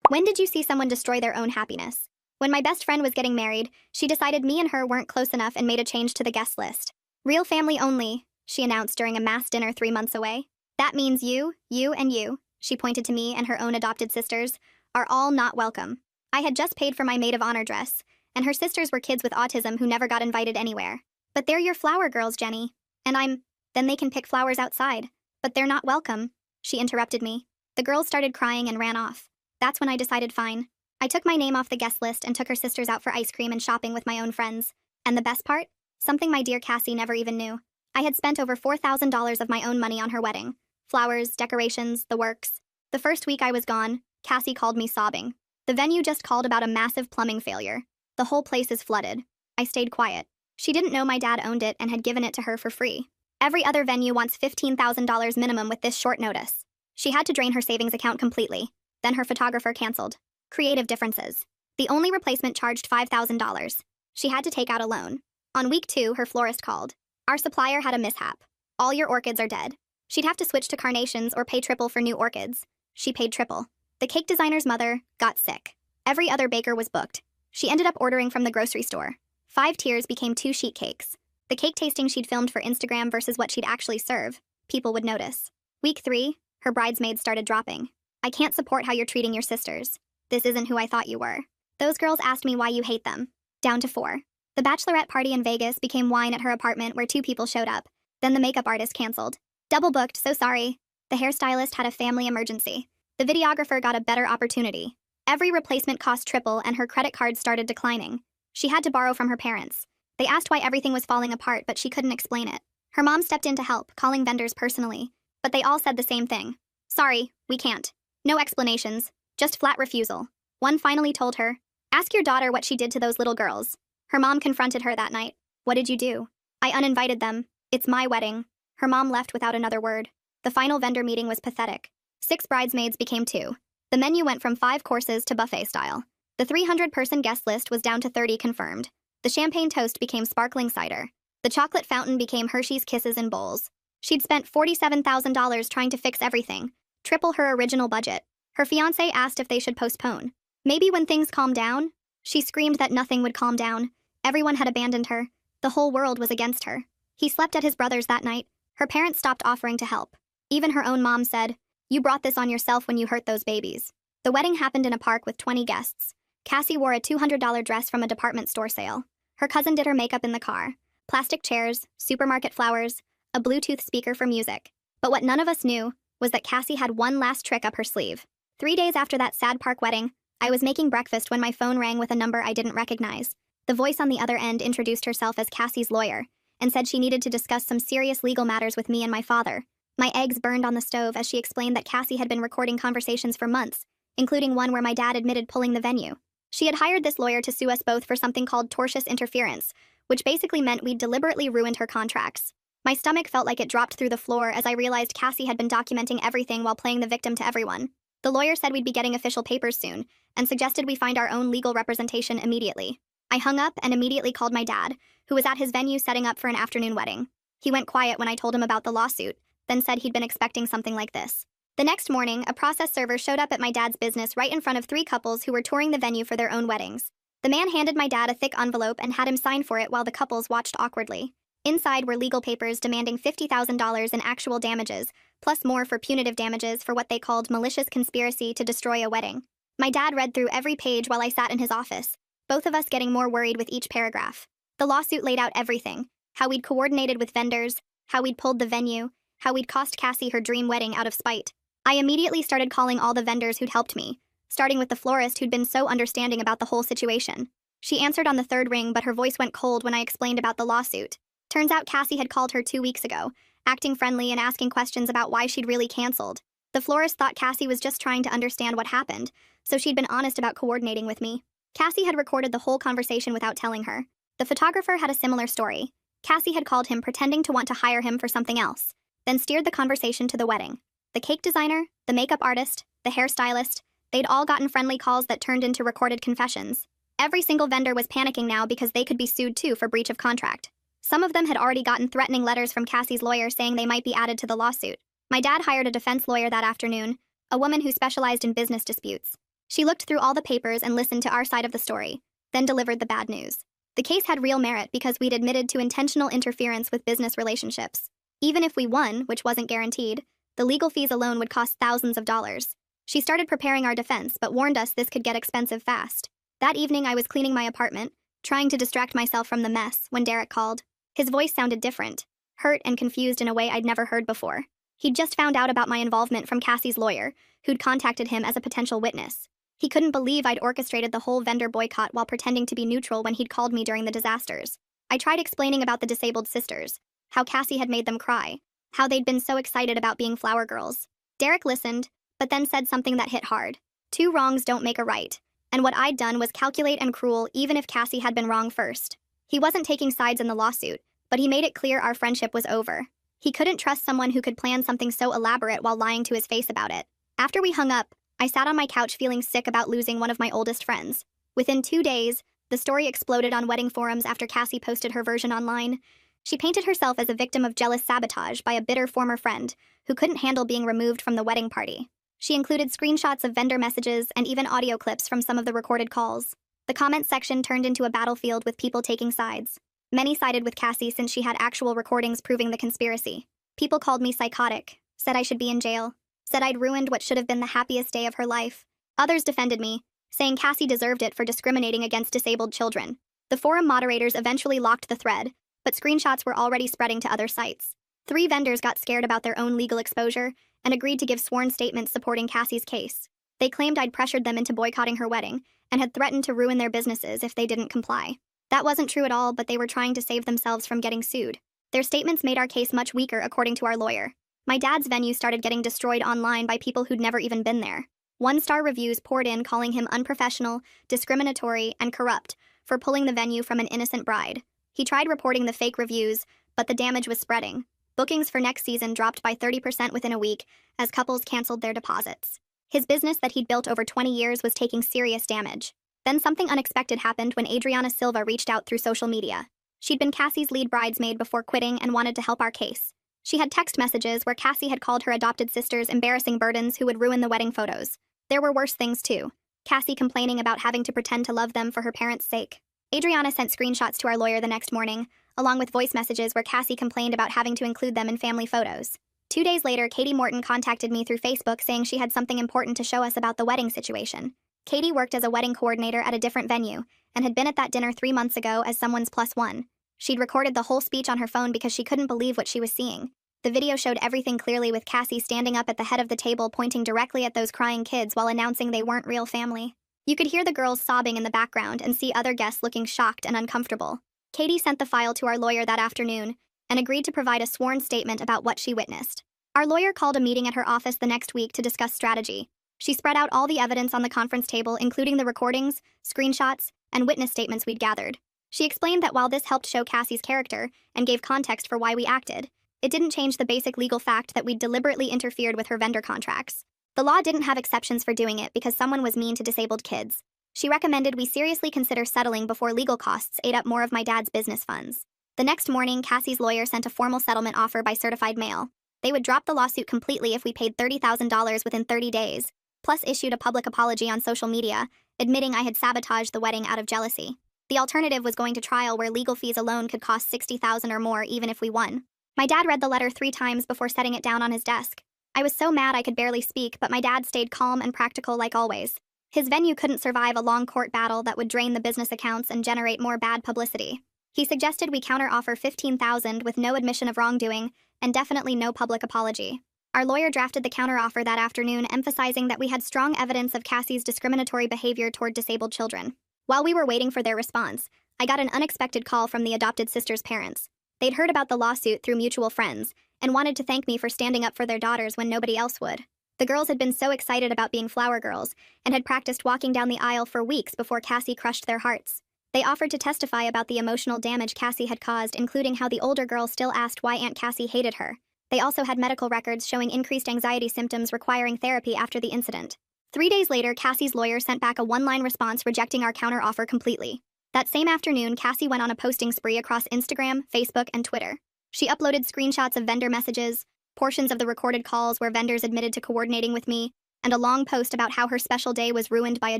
When did you see someone destroy their own happiness? When my best friend was getting married, she decided me and her weren't close enough and made a change to the guest list. Real family only, she announced during a mass dinner 3 months away. That means you, and you, she pointed to me and her own adopted sisters, are all not welcome. I had just paid for my maid of honor dress, and her sisters were kids with autism who never got invited anywhere. But they're your flower girls, Jenny. And then they can pick flowers outside. But they're not welcome, she interrupted me. The girls started crying and ran off. That's when I decided fine. I took my name off the guest list and took her sisters out for ice cream and shopping with my own friends. And the best part? Something my dear Cassie never even knew. I had spent over $4,000 of my own money on her wedding. Flowers, decorations, the works. The first week I was gone, Cassie called me sobbing. The venue just called about a massive plumbing failure. The whole place is flooded. I stayed quiet. She didn't know my dad owned it and had given it to her for free. Every other venue wants $15,000 minimum with this short notice. She had to drain her savings account completely. Then her photographer canceled. Creative differences. The only replacement charged $5,000. She had to take out a loan. On week 2, her florist called. Our supplier had a mishap. All your orchids are dead. She'd have to switch to carnations or pay triple for new orchids. She paid triple. The cake designer's mother got sick. Every other baker was booked. She ended up ordering from the grocery store. 5 tiers became 2 sheet cakes. The cake tasting she'd filmed for Instagram versus what she'd actually serve. People would notice. Week 3, her bridesmaids started dropping. I can't support how you're treating your sisters. This isn't who I thought you were. Those girls asked me why you hate them. Down to 4. The bachelorette party in Vegas became wine at her apartment where 2 people showed up. Then the makeup artist canceled. Double booked, so sorry. The hairstylist had a family emergency. The videographer got a better opportunity. Every replacement cost triple and her credit card started declining. She had to borrow from her parents. They asked why everything was falling apart, but she couldn't explain it. Her mom stepped in to help, calling vendors personally. But they all said the same thing. Sorry, we can't. No explanations, just flat refusal. One finally told her, ask your daughter what she did to those little girls. Her mom confronted her that night. What did you do? I uninvited them. It's my wedding. Her mom left without another word. The final vendor meeting was pathetic. 6 bridesmaids became 2. The menu went from 5 courses to buffet style. The 300-person guest list was down to 30 confirmed. The champagne toast became sparkling cider. The chocolate fountain became Hershey's Kisses in bowls. She'd spent $47,000 trying to fix everything. Triple her original budget. Her fiancé asked if they should postpone. Maybe when things calm down? She screamed that nothing would calm down. Everyone had abandoned her. The whole world was against her. He slept at his brother's that night. Her parents stopped offering to help. Even her own mom said, you brought this on yourself when you hurt those babies. The wedding happened in a park with 20 guests. Cassie wore a $200 dress from a department store sale. Her cousin did her makeup in the car. Plastic chairs, supermarket flowers, a Bluetooth speaker for music. But what none of us knew was that Cassie had one last trick up her sleeve. 3 days after that sad park wedding, I was making breakfast when my phone rang with a number I didn't recognize. The voice on the other end introduced herself as Cassie's lawyer and said she needed to discuss some serious legal matters with me and my father. My eggs burned on the stove as she explained that Cassie had been recording conversations for months, including one where my dad admitted pulling the venue. She had hired this lawyer to sue us both for something called tortious interference, which basically meant we'd deliberately ruined her contracts. My stomach felt like it dropped through the floor as I realized Cassie had been documenting everything while playing the victim to everyone. The lawyer said we'd be getting official papers soon, and suggested we find our own legal representation immediately. I hung up and immediately called my dad, who was at his venue setting up for an afternoon wedding. He went quiet when I told him about the lawsuit, then said he'd been expecting something like this. The next morning, a process server showed up at my dad's business right in front of 3 couples who were touring the venue for their own weddings. The man handed my dad a thick envelope and had him sign for it while the couples watched awkwardly. Inside were legal papers demanding $50,000 in actual damages, plus more for punitive damages for what they called malicious conspiracy to destroy a wedding. My dad read through every page while I sat in his office, both of us getting more worried with each paragraph. The lawsuit laid out everything: how we'd coordinated with vendors, how we'd pulled the venue, how we'd cost Cassie her dream wedding out of spite. I immediately started calling all the vendors who'd helped me, starting with the florist who'd been so understanding about the whole situation. She answered on the 3rd ring, but her voice went cold when I explained about the lawsuit. Turns out Cassie had called her 2 weeks ago, acting friendly and asking questions about why she'd really canceled. The florist thought Cassie was just trying to understand what happened, so she'd been honest about coordinating with me. Cassie had recorded the whole conversation without telling her. The photographer had a similar story. Cassie had called him pretending to want to hire him for something else, then steered the conversation to the wedding. The cake designer, the makeup artist, the hairstylist, they'd all gotten friendly calls that turned into recorded confessions. Every single vendor was panicking now because they could be sued too for breach of contract. Some of them had already gotten threatening letters from Cassie's lawyer saying they might be added to the lawsuit. My dad hired a defense lawyer that afternoon, a woman who specialized in business disputes. She looked through all the papers and listened to our side of the story, then delivered the bad news. The case had real merit because we'd admitted to intentional interference with business relationships. Even if we won, which wasn't guaranteed, the legal fees alone would cost thousands of dollars. She started preparing our defense, but warned us this could get expensive fast. That evening, I was cleaning my apartment, trying to distract myself from the mess, when Derek called. His voice sounded different, hurt and confused in a way I'd never heard before. He'd just found out about my involvement from Cassie's lawyer, who'd contacted him as a potential witness. He couldn't believe I'd orchestrated the whole vendor boycott while pretending to be neutral when he'd called me during the disasters. I tried explaining about the disabled sisters, how Cassie had made them cry, how they'd been so excited about being flower girls. Derek listened, but then said something that hit hard. 2 wrongs don't make a right, and what I'd done was calculate and cruel even if Cassie had been wrong first. He wasn't taking sides in the lawsuit, but he made it clear our friendship was over. He couldn't trust someone who could plan something so elaborate while lying to his face about it. After we hung up, I sat on my couch feeling sick about losing one of my oldest friends. Within 2 days, the story exploded on wedding forums after Cassie posted her version online. She painted herself as a victim of jealous sabotage by a bitter former friend who couldn't handle being removed from the wedding party. She included screenshots of vendor messages and even audio clips from some of the recorded calls. The comments section turned into a battlefield with people taking sides. Many sided with Cassie since she had actual recordings proving the conspiracy. People called me psychotic, said I should be in jail, said I'd ruined what should have been the happiest day of her life. Others defended me, saying Cassie deserved it for discriminating against disabled children. The forum moderators eventually locked the thread, but screenshots were already spreading to other sites. 3 vendors got scared about their own legal exposure and agreed to give sworn statements supporting Cassie's case. They claimed I'd pressured them into boycotting her wedding and had threatened to ruin their businesses if they didn't comply. That wasn't true at all, but they were trying to save themselves from getting sued. Their statements made our case much weaker, according to our lawyer. My dad's venue started getting destroyed online by people who'd never even been there. 1-star reviews poured in calling him unprofessional, discriminatory, and corrupt for pulling the venue from an innocent bride. He tried reporting the fake reviews, but the damage was spreading. Bookings for next season dropped by 30% within a week as couples canceled their deposits. His business that he'd built over 20 years was taking serious damage. Then something unexpected happened when Adriana Silva reached out through social media. She'd been Cassie's lead bridesmaid before quitting and wanted to help our case. She had text messages where Cassie had called her adopted sisters embarrassing burdens who would ruin the wedding photos. There were worse things too. Cassie complaining about having to pretend to love them for her parents' sake. Adriana sent screenshots to our lawyer the next morning, along with voice messages where Cassie complained about having to include them in family photos. 2 days later, Katie Morton contacted me through Facebook saying she had something important to show us about the wedding situation. Katie worked as a wedding coordinator at a different venue and had been at that dinner 3 months ago as someone's +1. She'd recorded the whole speech on her phone because she couldn't believe what she was seeing. The video showed everything clearly, with Cassie standing up at the head of the table pointing directly at those crying kids while announcing they weren't real family. You could hear the girls sobbing in the background and see other guests looking shocked and uncomfortable. Katie sent the file to our lawyer that afternoon and agreed to provide a sworn statement about what she witnessed. Our lawyer called a meeting at her office the next week to discuss strategy. She spread out all the evidence on the conference table, including the recordings, screenshots, and witness statements we'd gathered. She explained that while this helped show Cassie's character and gave context for why we acted, it didn't change the basic legal fact that we'd deliberately interfered with her vendor contracts. The law didn't have exceptions for doing it because someone was mean to disabled kids. She recommended we seriously consider settling before legal costs ate up more of my dad's business funds. The next morning, Cassie's lawyer sent a formal settlement offer by certified mail. They would drop the lawsuit completely if we paid $30,000 within 30 days, plus issued a public apology on social media, admitting I had sabotaged the wedding out of jealousy. The alternative was going to trial, where legal fees alone could cost $60,000 or more even if we won. My dad read the letter 3 times before setting it down on his desk. I was so mad I could barely speak, but my dad stayed calm and practical like always. His venue couldn't survive a long court battle that would drain the business accounts and generate more bad publicity. He suggested we counteroffer $15,000 with no admission of wrongdoing and definitely no public apology. Our lawyer drafted the counteroffer that afternoon, emphasizing that we had strong evidence of Cassie's discriminatory behavior toward disabled children. While we were waiting for their response, I got an unexpected call from the adopted sisters' parents. They'd heard about the lawsuit through mutual friends and wanted to thank me for standing up for their daughters when nobody else would. The girls had been so excited about being flower girls and had practiced walking down the aisle for weeks before Cassie crushed their hearts. They offered to testify about the emotional damage Cassie had caused, including how the older girl still asked why Aunt Cassie hated her. They also had medical records showing increased anxiety symptoms requiring therapy after the incident. 3 days later, Cassie's lawyer sent back a one-line response rejecting our counteroffer completely. That same afternoon, Cassie went on a posting spree across Instagram, Facebook, and Twitter. She uploaded screenshots of vendor messages, portions of the recorded calls where vendors admitted to coordinating with me, and a long post about how her special day was ruined by a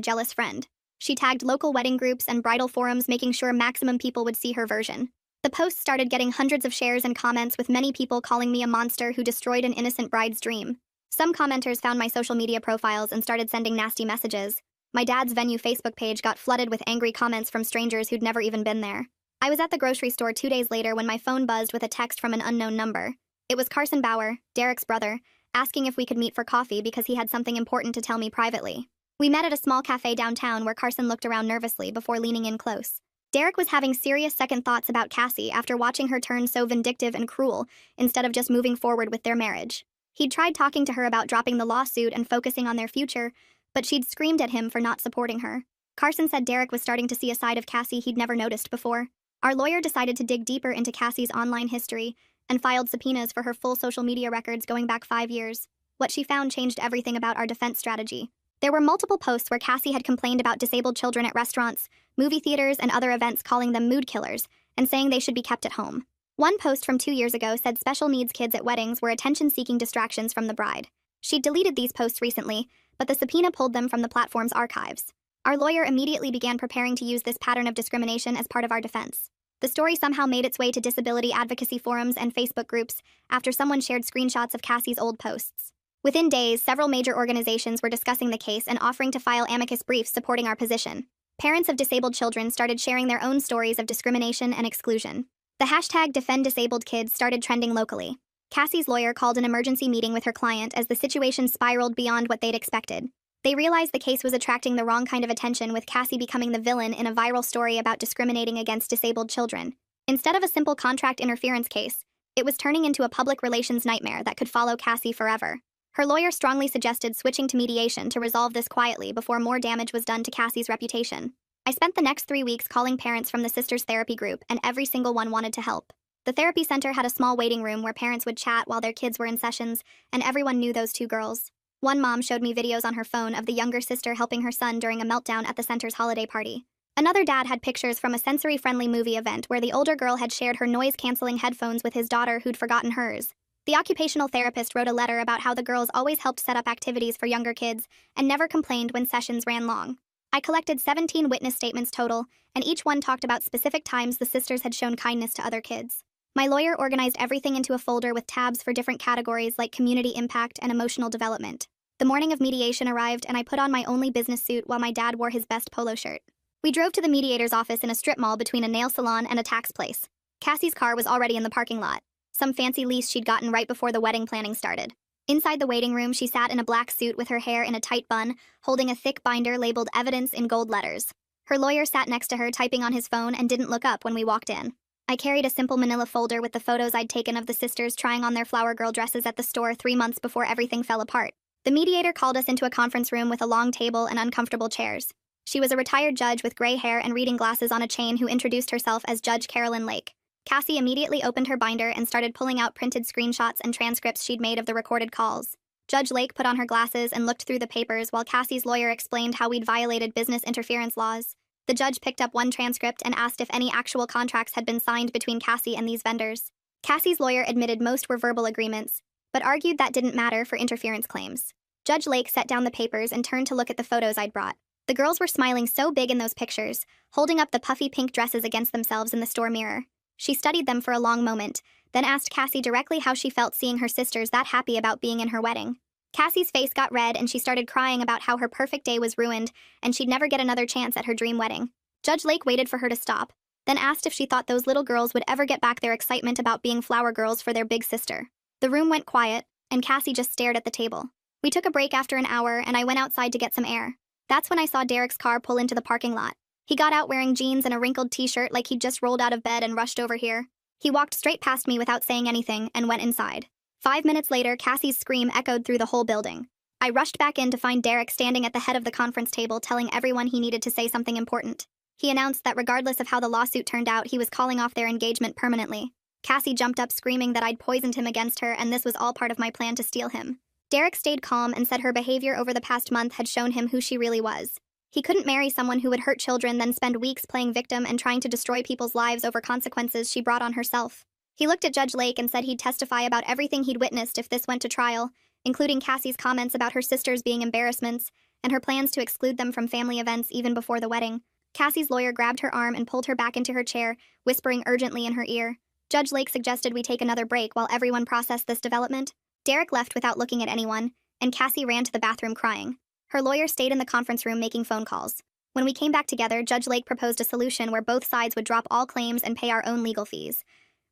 jealous friend. She tagged local wedding groups and bridal forums, making sure maximum people would see her version. The post started getting hundreds of shares and comments, with many people calling me a monster who destroyed an innocent bride's dream. Some commenters found my social media profiles and started sending nasty messages. My dad's venue Facebook page got flooded with angry comments from strangers who'd never even been there. I was at the grocery store 2 days later when my phone buzzed with a text from an unknown number. It was Carson Bauer, Derek's brother, asking if we could meet for coffee because he had something important to tell me privately. We met at a small cafe downtown where Carson looked around nervously before leaning in close. Derek was having serious second thoughts about Cassie after watching her turn so vindictive and cruel instead of just moving forward with their marriage. He'd tried talking to her about dropping the lawsuit and focusing on their future, but she'd screamed at him for not supporting her. Carson said Derek was starting to see a side of Cassie he'd never noticed before. Our lawyer decided to dig deeper into Cassie's online history and filed subpoenas for her full social media records going back 5 years. What she found changed everything about our defense strategy. There were multiple posts where Cassie had complained about disabled children at restaurants, movie theaters, and other events, calling them mood killers and saying they should be kept at home. One post from 2 years ago said special needs kids at weddings were attention-seeking distractions from the bride. She'd deleted these posts recently, but the subpoena pulled them from the platform's archives. Our lawyer immediately began preparing to use this pattern of discrimination as part of our defense. The story somehow made its way to disability advocacy forums and Facebook groups after someone shared screenshots of Cassie's old posts. Within days, several major organizations were discussing the case and offering to file amicus briefs supporting our position. Parents of disabled children started sharing their own stories of discrimination and exclusion. The hashtag #DefendDisabledKids started trending locally. Cassie's lawyer called an emergency meeting with her client as the situation spiraled beyond what they'd expected. They realized the case was attracting the wrong kind of attention, with Cassie becoming the villain in a viral story about discriminating against disabled children. Instead of a simple contract interference case, it was turning into a public relations nightmare that could follow Cassie forever. Her lawyer strongly suggested switching to mediation to resolve this quietly before more damage was done to Cassie's reputation. I spent the next 3 weeks calling parents from the sisters' therapy group, and every single one wanted to help. The therapy center had a small waiting room where parents would chat while their kids were in sessions, and everyone knew those 2 girls. One mom showed me videos on her phone of the younger sister helping her son during a meltdown at the center's holiday party. Another dad had pictures from a sensory-friendly movie event where the older girl had shared her noise-canceling headphones with his daughter who'd forgotten hers. The occupational therapist wrote a letter about how the girls always helped set up activities for younger kids and never complained when sessions ran long. I collected 17 witness statements total, and each one talked about specific times the sisters had shown kindness to other kids. My lawyer organized everything into a folder with tabs for different categories like community impact and emotional development. The morning of mediation arrived, and I put on my only business suit while my dad wore his best polo shirt. We drove to the mediator's office in a strip mall between a nail salon and a tax place. Cassie's car was already in the parking lot, some fancy lease she'd gotten right before the wedding planning started. Inside the waiting room, she sat in a black suit with her hair in a tight bun, holding a thick binder labeled evidence in gold letters. Her lawyer sat next to her, typing on his phone, and didn't look up when we walked in. I carried a simple manila folder with the photos I'd taken of the sisters trying on their flower girl dresses at the store 3 months before everything fell apart. The mediator called us into a conference room with a long table and uncomfortable chairs. She was a retired judge with gray hair and reading glasses on a chain who introduced herself as Judge Carolyn Lake. Cassie immediately opened her binder and started pulling out printed screenshots and transcripts she'd made of the recorded calls. Judge Lake put on her glasses and looked through the papers while Cassie's lawyer explained how we'd violated business interference laws. The judge picked up one transcript and asked if any actual contracts had been signed between Cassie and these vendors. Cassie's lawyer admitted most were verbal agreements, but argued that didn't matter for interference claims. Judge Lake set down the papers and turned to look at the photos I'd brought. The girls were smiling so big in those pictures, holding up the puffy pink dresses against themselves in the store mirror. She studied them for a long moment, then asked Cassie directly how she felt seeing her sisters that happy about being in her wedding. Cassie's face got red and she started crying about how her perfect day was ruined and she'd never get another chance at her dream wedding. Judge Lake waited for her to stop, then asked if she thought those little girls would ever get back their excitement about being flower girls for their big sister. The room went quiet, and Cassie just stared at the table. We took a break after an hour, and I went outside to get some air. That's when I saw Derek's car pull into the parking lot. He got out wearing jeans and a wrinkled t-shirt like he'd just rolled out of bed and rushed over here. He walked straight past me without saying anything and went inside. 5 minutes later, Cassie's scream echoed through the whole building. I rushed back in to find Derek standing at the head of the conference table telling everyone he needed to say something important. He announced that regardless of how the lawsuit turned out, he was calling off their engagement permanently. Cassie jumped up screaming that I'd poisoned him against her and this was all part of my plan to steal him. Derek stayed calm and said her behavior over the past month had shown him who she really was. He couldn't marry someone who would hurt children, then spend weeks playing victim and trying to destroy people's lives over consequences she brought on herself. He looked at Judge Lake and said he'd testify about everything he'd witnessed if this went to trial, including Cassie's comments about her sisters being embarrassments and her plans to exclude them from family events even before the wedding. Cassie's lawyer grabbed her arm and pulled her back into her chair, whispering urgently in her ear. Judge Lake suggested we take another break while everyone processed this development. Derek left without looking at anyone, and Cassie ran to the bathroom crying. Her lawyer stayed in the conference room making phone calls. When we came back together, Judge Lake proposed a solution where both sides would drop all claims and pay our own legal fees.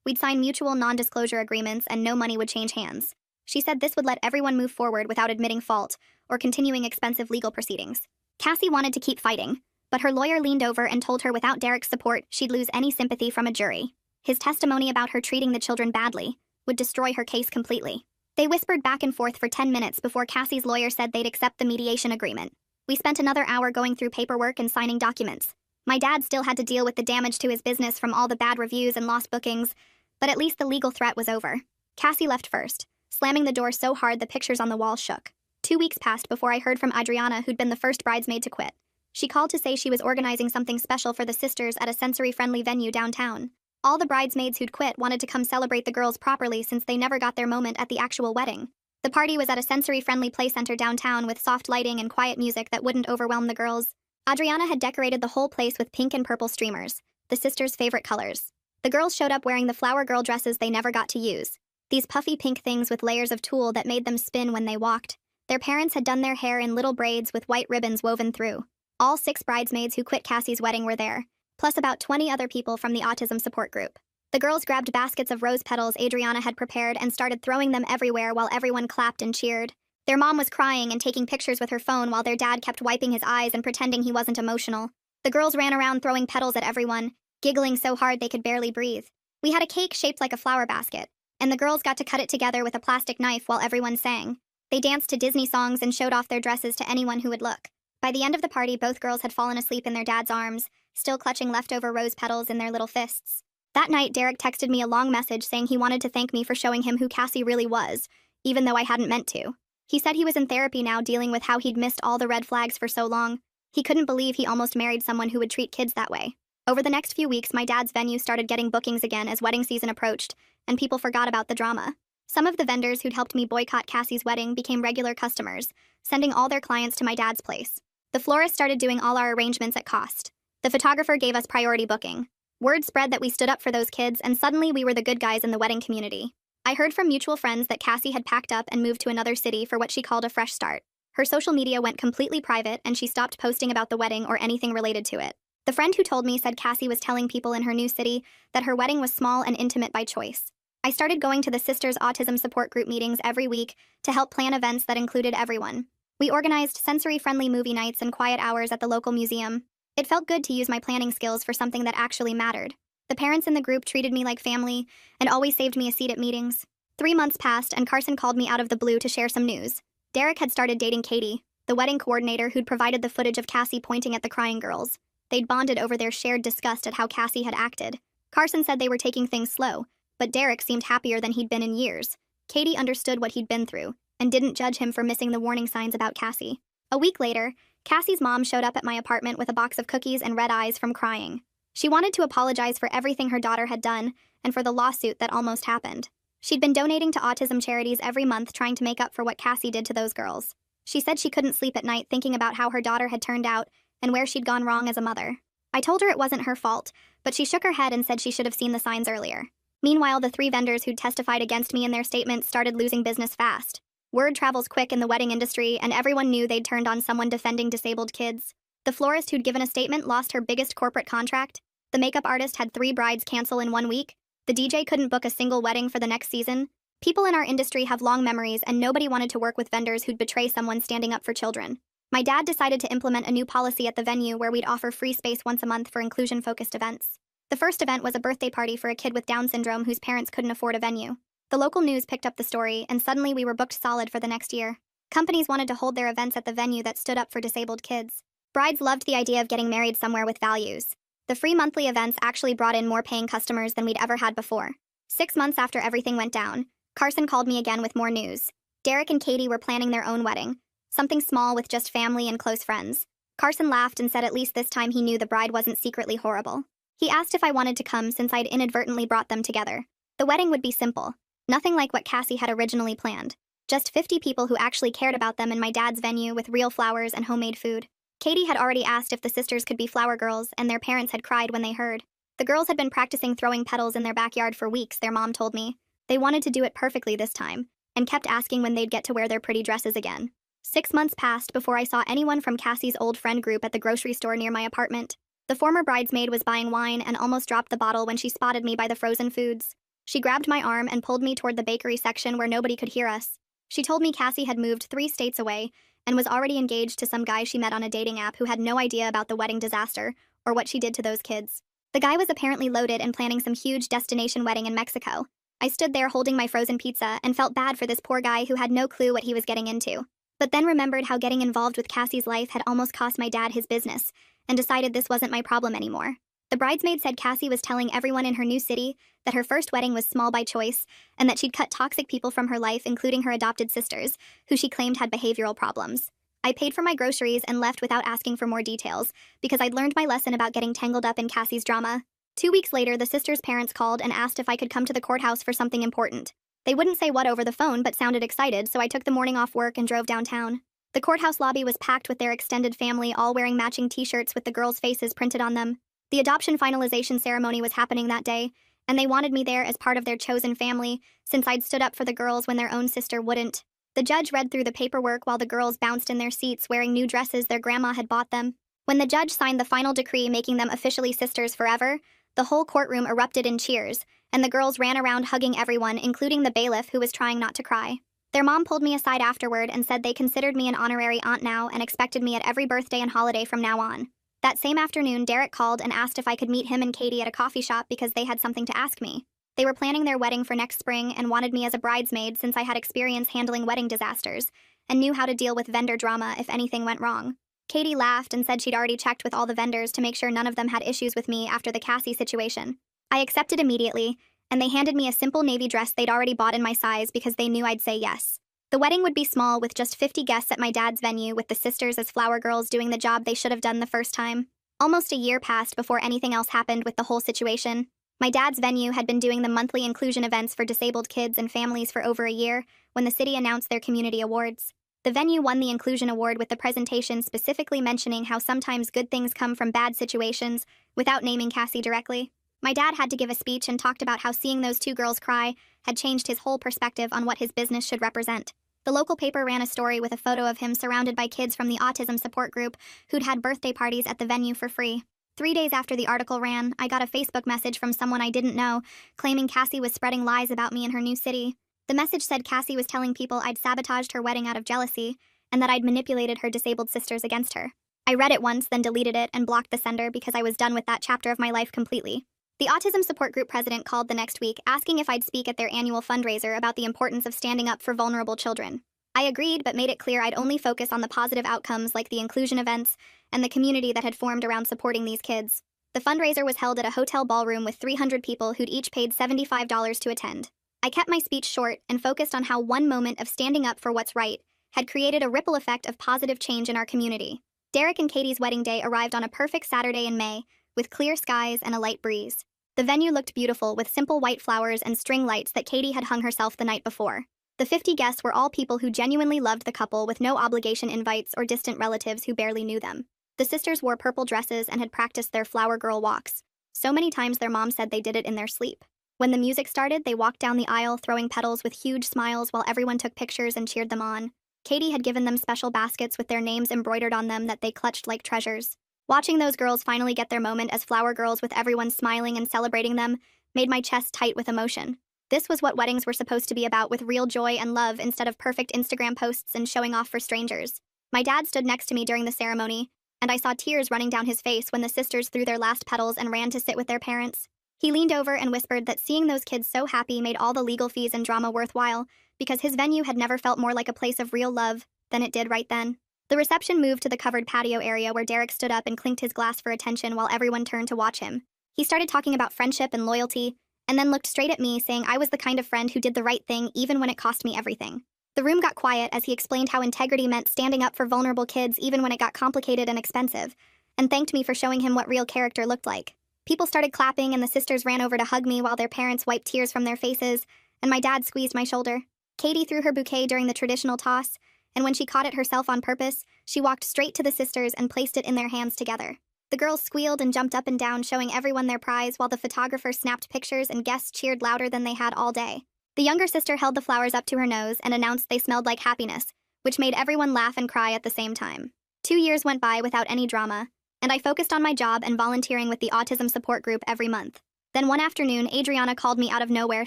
We'd sign mutual non-disclosure agreements and no money would change hands. She said this would let everyone move forward without admitting fault or continuing expensive legal proceedings. Cassie wanted to keep fighting, but her lawyer leaned over and told her without Derek's support, she'd lose any sympathy from a jury. His testimony about her treating the children badly would destroy her case completely. They whispered back and forth for 10 minutes before Cassie's lawyer said they'd accept the mediation agreement. We spent another hour going through paperwork and signing documents. My dad still had to deal with the damage to his business from all the bad reviews and lost bookings, but at least the legal threat was over. Cassie left first, slamming the door so hard the pictures on the wall shook. 2 weeks passed before I heard from Adriana, who'd been the first bridesmaid to quit. She called to say she was organizing something special for the sisters at a sensory-friendly venue downtown. All the bridesmaids who'd quit wanted to come celebrate the girls properly since they never got their moment at the actual wedding. The party was at a sensory-friendly play center downtown with soft lighting and quiet music that wouldn't overwhelm the girls. Adriana had decorated the whole place with pink and purple streamers, the sisters' favorite colors. The girls showed up wearing the flower girl dresses they never got to use. These puffy pink things with layers of tulle that made them spin when they walked. Their parents had done their hair in little braids with white ribbons woven through. All 6 bridesmaids who quit Cassie's wedding were there, plus about 20 other people from the autism support group. The girls grabbed baskets of rose petals Adriana had prepared and started throwing them everywhere while everyone clapped and cheered. Their mom was crying and taking pictures with her phone while their dad kept wiping his eyes and pretending he wasn't emotional. The girls ran around throwing petals at everyone, giggling so hard they could barely breathe. We had a cake shaped like a flower basket, and the girls got to cut it together with a plastic knife while everyone sang. They danced to Disney songs and showed off their dresses to anyone who would look. By the end of the party, both girls had fallen asleep in their dad's arms, still clutching leftover rose petals in their little fists. That night, Derek texted me a long message saying he wanted to thank me for showing him who Cassie really was, even though I hadn't meant to. He said he was in therapy now dealing with how he'd missed all the red flags for so long. He couldn't believe he almost married someone who would treat kids that way. Over the next few weeks, my dad's venue started getting bookings again as wedding season approached, and people forgot about the drama. Some of the vendors who'd helped me boycott Cassie's wedding became regular customers, sending all their clients to my dad's place. The florist started doing all our arrangements at cost. The photographer gave us priority booking. Word spread that we stood up for those kids, and suddenly we were the good guys in the wedding community. I heard from mutual friends that Cassie had packed up and moved to another city for what she called a fresh start. Her social media went completely private, and she stopped posting about the wedding or anything related to it. The friend who told me said Cassie was telling people in her new city that her wedding was small and intimate by choice. I started going to the Sisters Autism Support Group meetings every week to help plan events that included everyone. We organized sensory-friendly movie nights and quiet hours at the local museum. It felt good to use my planning skills for something that actually mattered. The parents in the group treated me like family and always saved me a seat at meetings. 3 months passed, and Carson called me out of the blue to share some news. Derek had started dating Katie, the wedding coordinator who'd provided the footage of Cassie pointing at the crying girls. They'd bonded over their shared disgust at how Cassie had acted. Carson said they were taking things slow, but Derek seemed happier than he'd been in years. Katie understood what he'd been through and didn't judge him for missing the warning signs about Cassie. A week later, Cassie's mom showed up at my apartment with a box of cookies and red eyes from crying. She wanted to apologize for everything her daughter had done and for the lawsuit that almost happened. She'd been donating to autism charities every month trying to make up for what Cassie did to those girls. She said she couldn't sleep at night thinking about how her daughter had turned out and where she'd gone wrong as a mother. I told her it wasn't her fault, but she shook her head and said she should have seen the signs earlier. Meanwhile, the 3 vendors who'd testified against me in their statements started losing business fast. Word travels quick in the wedding industry, and everyone knew they'd turned on someone defending disabled kids. The florist who'd given a statement lost her biggest corporate contract. The makeup artist had 3 brides cancel in 1 week. The DJ couldn't book a single wedding for the next season. People in our industry have long memories, and nobody wanted to work with vendors who'd betray someone standing up for children. My dad decided to implement a new policy at the venue where we'd offer free space once a month for inclusion-focused events. The first event was a birthday party for a kid with Down syndrome whose parents couldn't afford a venue. The local news picked up the story, and suddenly we were booked solid for the next year. Companies wanted to hold their events at the venue that stood up for disabled kids. Brides loved the idea of getting married somewhere with values. The free monthly events actually brought in more paying customers than we'd ever had before. 6 months after everything went down, Carson called me again with more news. Derek and Katie were planning their own wedding, something small with just family and close friends. Carson laughed and said at least this time he knew the bride wasn't secretly horrible. He asked if I wanted to come since I'd inadvertently brought them together. The wedding would be simple, nothing like what Cassie had originally planned. Just 50 people who actually cared about them in my dad's venue with real flowers and homemade food. Katie had already asked if the sisters could be flower girls, and their parents had cried when they heard. The girls had been practicing throwing petals in their backyard for weeks, their mom told me. They wanted to do it perfectly this time, and kept asking when they'd get to wear their pretty dresses again. 6 months passed before I saw anyone from Cassie's old friend group at the grocery store near my apartment. The former bridesmaid was buying wine and almost dropped the bottle when she spotted me by the frozen foods. She grabbed my arm and pulled me toward the bakery section where nobody could hear us. She told me Cassie had moved 3 states away and was already engaged to some guy she met on a dating app who had no idea about the wedding disaster or what she did to those kids. The guy was apparently loaded and planning some huge destination wedding in Mexico. I stood there holding my frozen pizza and felt bad for this poor guy who had no clue what he was getting into. But then remembered how getting involved with Cassie's life had almost cost my dad his business, and decided this wasn't my problem anymore. The bridesmaid said Cassie was telling everyone in her new city that her first wedding was small by choice, and that she'd cut toxic people from her life, including her adopted sisters, who she claimed had behavioral problems. I paid for my groceries and left without asking for more details, because I'd learned my lesson about getting tangled up in Cassie's drama. 2 weeks later, the sisters' parents called and asked if I could come to the courthouse for something important. They wouldn't say what over the phone, but sounded excited, so I took the morning off work and drove downtown. The courthouse lobby was packed with their extended family, all wearing matching t-shirts with the girls' faces printed on them. The adoption finalization ceremony was happening that day, and they wanted me there as part of their chosen family, since I'd stood up for the girls when their own sister wouldn't. The judge read through the paperwork while the girls bounced in their seats wearing new dresses their grandma had bought them. When the judge signed the final decree making them officially sisters forever, the whole courtroom erupted in cheers, and the girls ran around hugging everyone, including the bailiff who was trying not to cry. Their mom pulled me aside afterward and said they considered me an honorary aunt now and expected me at every birthday and holiday from now on. That same afternoon, Derek called and asked if I could meet him and Katie at a coffee shop because they had something to ask me. They were planning their wedding for next spring and wanted me as a bridesmaid since I had experience handling wedding disasters and knew how to deal with vendor drama if anything went wrong. Katie laughed and said she'd already checked with all the vendors to make sure none of them had issues with me after the Cassie situation. I accepted immediately, and they handed me a simple navy dress they'd already bought in my size because they knew I'd say yes. The wedding would be small with just 50 guests at my dad's venue, with the sisters as flower girls doing the job they should have done the first time. Almost a year passed before anything else happened with the whole situation. My dad's venue had been doing the monthly inclusion events for disabled kids and families for over a year when the city announced their community awards. The venue won the Inclusion Award with the presentation specifically mentioning how sometimes good things come from bad situations without naming Cassie directly. My dad had to give a speech and talked about how seeing those 2 girls cry had changed his whole perspective on what his business should represent. The local paper ran a story with a photo of him surrounded by kids from the autism support group who'd had birthday parties at the venue for free. 3 days after the article ran, I got a Facebook message from someone I didn't know, claiming Cassie was spreading lies about me in her new city. The message said Cassie was telling people I'd sabotaged her wedding out of jealousy, and that I'd manipulated her disabled sisters against her. I read it once, then deleted it and blocked the sender because I was done with that chapter of my life completely. The autism support group president called the next week, asking if I'd speak at their annual fundraiser about the importance of standing up for vulnerable children. I agreed, but made it clear I'd only focus on the positive outcomes like the inclusion events and the community that had formed around supporting these kids. The fundraiser was held at a hotel ballroom with 300 people who'd each paid $75 to attend. I kept my speech short and focused on how one moment of standing up for what's right had created a ripple effect of positive change in our community. Derek and Katie's wedding day arrived on a perfect Saturday in May, with clear skies and a light breeze. The venue looked beautiful with simple white flowers and string lights that Katie had hung herself the night before. The 50 guests were all people who genuinely loved the couple, with no obligation invites or distant relatives who barely knew them. The sisters wore purple dresses and had practiced their flower girl walks. So many times their mom said they did it in their sleep. When the music started, they walked down the aisle throwing petals with huge smiles while everyone took pictures and cheered them on. Katie had given them special baskets with their names embroidered on them that they clutched like treasures. Watching those girls finally get their moment as flower girls with everyone smiling and celebrating them made my chest tight with emotion. This was what weddings were supposed to be about, with real joy and love instead of perfect Instagram posts and showing off for strangers. My dad stood next to me during the ceremony, and I saw tears running down his face when the sisters threw their last petals and ran to sit with their parents. He leaned over and whispered that seeing those kids so happy made all the legal fees and drama worthwhile, because his venue had never felt more like a place of real love than it did right then. The reception moved to the covered patio area where Derek stood up and clinked his glass for attention while everyone turned to watch him. He started talking about friendship and loyalty, and then looked straight at me, saying I was the kind of friend who did the right thing even when it cost me everything. The room got quiet as he explained how integrity meant standing up for vulnerable kids even when it got complicated and expensive, and thanked me for showing him what real character looked like. People started clapping, and the sisters ran over to hug me while their parents wiped tears from their faces, and my dad squeezed my shoulder. Katie threw her bouquet during the traditional toss, and when she caught it herself on purpose, she walked straight to the sisters and placed it in their hands together. The girls squealed and jumped up and down, showing everyone their prize, while the photographer snapped pictures and guests cheered louder than they had all day. The younger sister held the flowers up to her nose and announced they smelled like happiness, which made everyone laugh and cry at the same time. 2 years went by without any drama, and I focused on my job and volunteering with the autism support group every month. Then one afternoon, Adriana called me out of nowhere,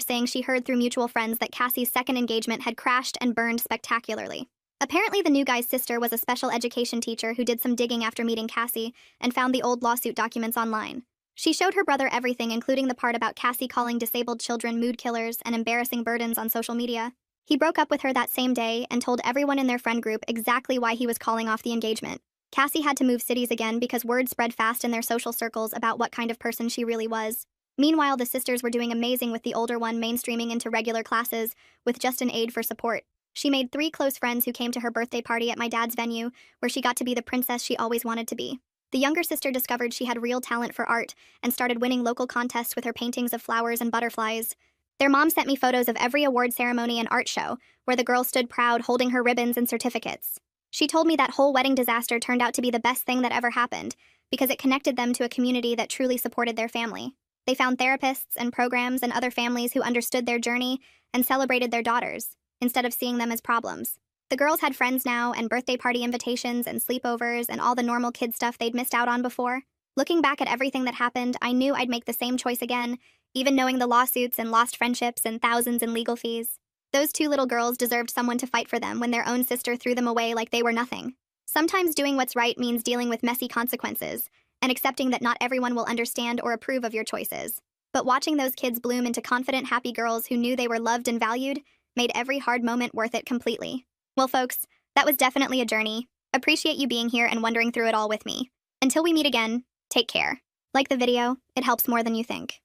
saying she heard through mutual friends that Cassie's second engagement had crashed and burned spectacularly. Apparently, the new guy's sister was a special education teacher who did some digging after meeting Cassie and found the old lawsuit documents online. She showed her brother everything, including the part about Cassie calling disabled children mood killers and embarrassing burdens on social media. He broke up with her that same day and told everyone in their friend group exactly why he was calling off the engagement. Cassie had to move cities again because word spread fast in their social circles about what kind of person she really was. Meanwhile, the sisters were doing amazing, with the older one mainstreaming into regular classes with just an aide for support. She made 3 close friends who came to her birthday party at my dad's venue, where she got to be the princess she always wanted to be. The younger sister discovered she had real talent for art and started winning local contests with her paintings of flowers and butterflies. Their mom sent me photos of every award ceremony and art show, where the girl stood proud holding her ribbons and certificates. She told me that whole wedding disaster turned out to be the best thing that ever happened, because it connected them to a community that truly supported their family. They found therapists and programs and other families who understood their journey and celebrated their daughters, instead of seeing them as problems. The girls had friends now, and birthday party invitations and sleepovers and all the normal kid stuff they'd missed out on before. Looking back at everything that happened, I knew I'd make the same choice again, even knowing the lawsuits and lost friendships and thousands in legal fees. Those 2 little girls deserved someone to fight for them when their own sister threw them away like they were nothing. Sometimes doing what's right means dealing with messy consequences and accepting that not everyone will understand or approve of your choices. But watching those kids bloom into confident, happy girls who knew they were loved and valued made every hard moment worth it completely. Well, folks, that was definitely a journey. Appreciate you being here and wandering through it all with me. Until we meet again, take care. Like the video, it helps more than you think.